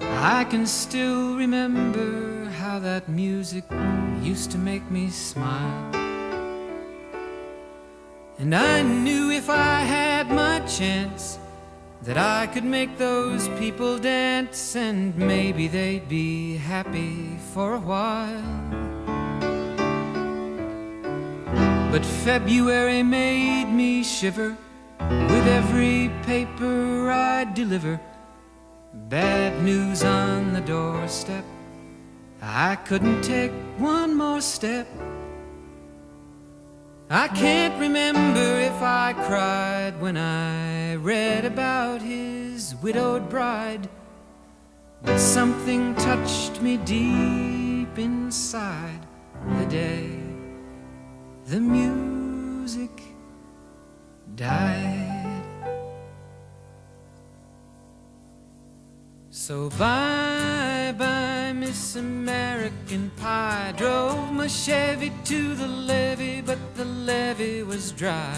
I can still remember how that music used to make me smile. And I knew if I had my chance that I could make those people dance, and maybe they'd be happy for a while. But February made me shiver with every paper I'd deliver. Bad news on the doorstep, I couldn't take one more step. I can't remember if I cried when I read about his widowed bride, but something touched me deep inside the day the music died. So bye-bye, Miss American Pie. Drove my Chevy to the levee, but the levee was dry.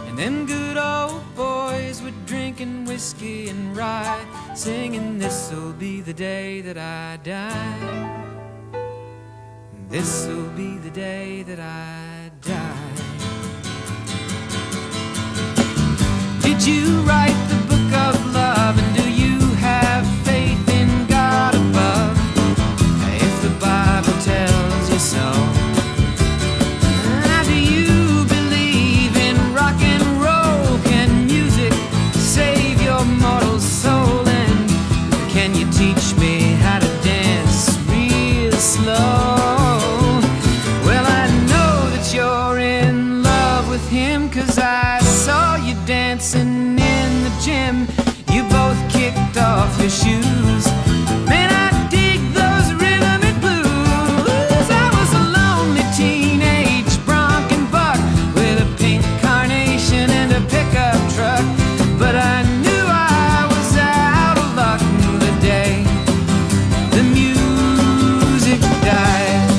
And them good old boys were drinking whiskey and rye, singing, "This'll be the day that I die. This'll be the day that I die." Did you write the book of love, and do you have faith in God above? If the Bible tells you so, do you believe in rock and roll? Can music save your mortal soul? And can you teach me how to dance real slow? Well, I know that you're in love with him, 'cause I saw you dancing in the gym. You both kicked off your shoes. Man, I dig those rhythm and blues. I was a lonely teenage bronc and buck with a pink carnation and a pickup truck, but I knew I was out of luck the day the music died.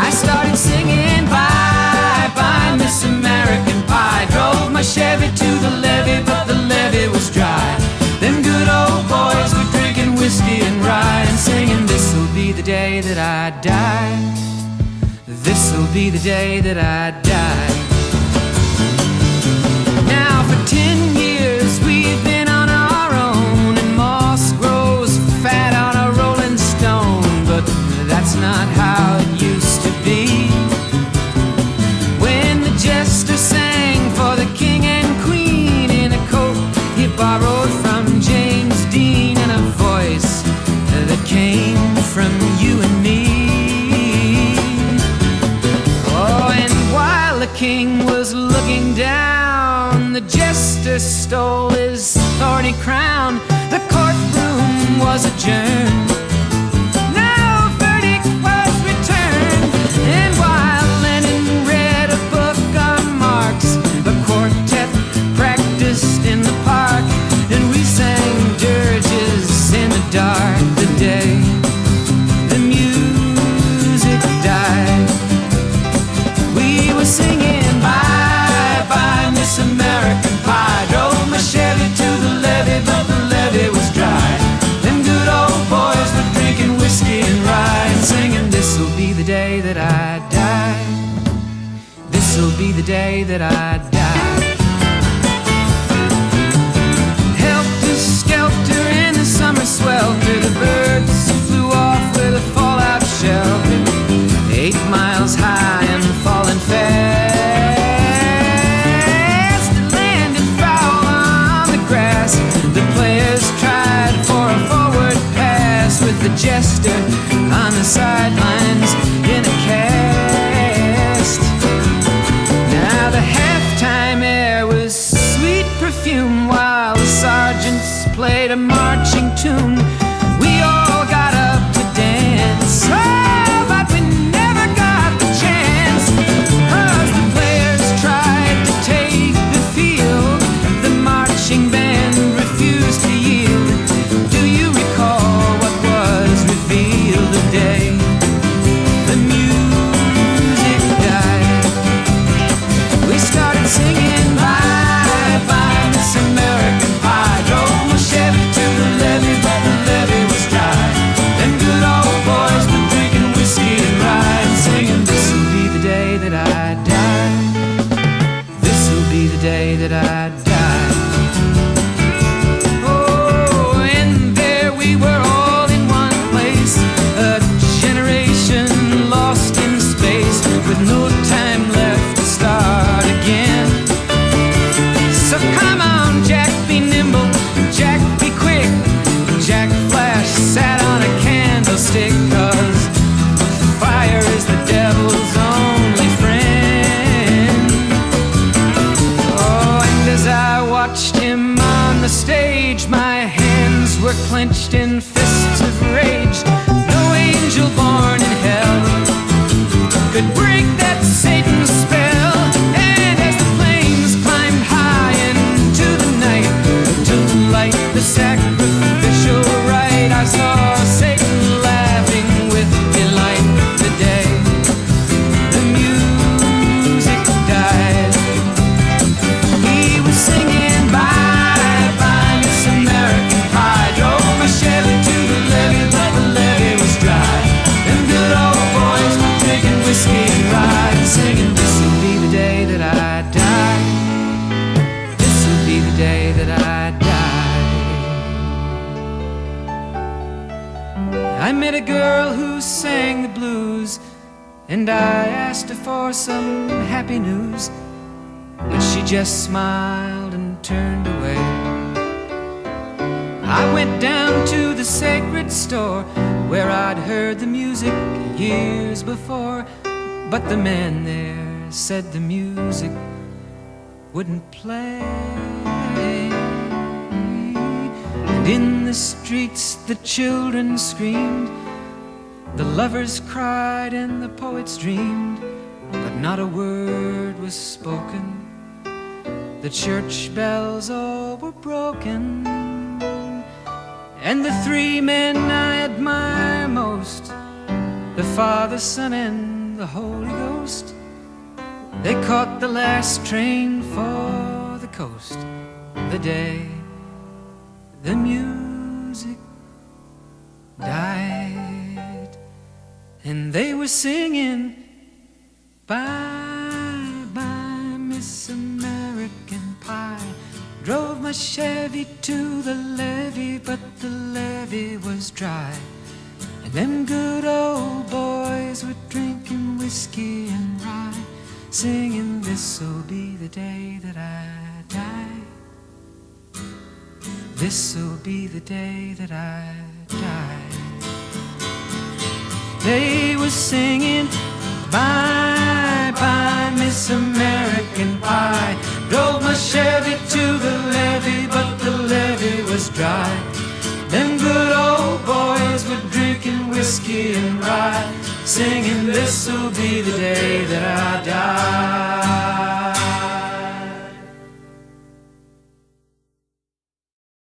I started singing bye-bye, Miss American Pie. Drove my Chevy to the levee, but the levee was dry. Them good old boys were drinking whiskey and rye, and singing, "This'll be the day that I die. This'll be the day that I die." Now for 10 years we've been on our own, and moss grows fat on a rolling stone, but that's not how it used to be. When the jester sang for the king and queen in a coat he borrowed from James Dean, and a voice that came from you and me. Oh, and while the king was looking down, the jester stole his thorny crown. The courtroom was adjourned. No verdict was returned. And while Lenin read a book on Marx, the quartet practiced in the park, and we sang dirges in the dark the day the music died. We were singing bye-bye, Miss American Pie. Drove my Chevy to the levee, but the levee was dry. Them good old boys were drinking whiskey and rye, and singing, "This'll be the day that I die. This'll be the day that I die." Helter-skelter in the summer swelter, the birds flew off with a fallout shelter. 8 miles high and falling fast. It landed foul on the grass. The players tried for a forward pass, with the jester on the sidelines in a cast. Now the halftime air was sweet perfume, while the sergeants played a marching tune. We all got up to dance, oh, but we never got the chance, 'cause the players tried to take the field. The marching band refused to yield. Do you recall what was revealed the day the music died? We started singing bye-bye, Miss American Pie. Drove my Chevy to the levee, but the watched him on the stage, my hands were clenched in fists of rage. No angel born in hell could break that Satan's spell. And as the flames climbed high into the night to light the sacrificial rite, I saw Satan laughing with delight the day the music died. He was singing bye bye Miss American Pie. Drove my Chevy to the levee, but the levee was dry. Them good old boys were drinking whiskey and rye, singing, this'll be the day that I die. This'll be the day that I die. I met a girl who sang the blues, and I asked her for some happy news, but she just smiled and turned away. I went down to the sacred store where I'd heard the music years before, but the man there said the music wouldn't play. And in the streets the children screamed, the lovers cried and the poets dreamed, but not a word was spoken. The church bells all were broken. And the three men I admire most, the Father, Son, and the Holy Ghost, they caught the last train for the coast the day the music died. And they were singing bye bye Miss American Pie. Drove my Chevy to the levee, but the levee was dry. And them good old boys were drinking whiskey and rye, singing, this'll be the day that I die. This'll be the day that I die. They were singing bye bye Miss American Pie. Drove my Chevy to the levee, but the levee was dry. Them good old boys were drinking whiskey and rye, singing, this'll be the day that I die.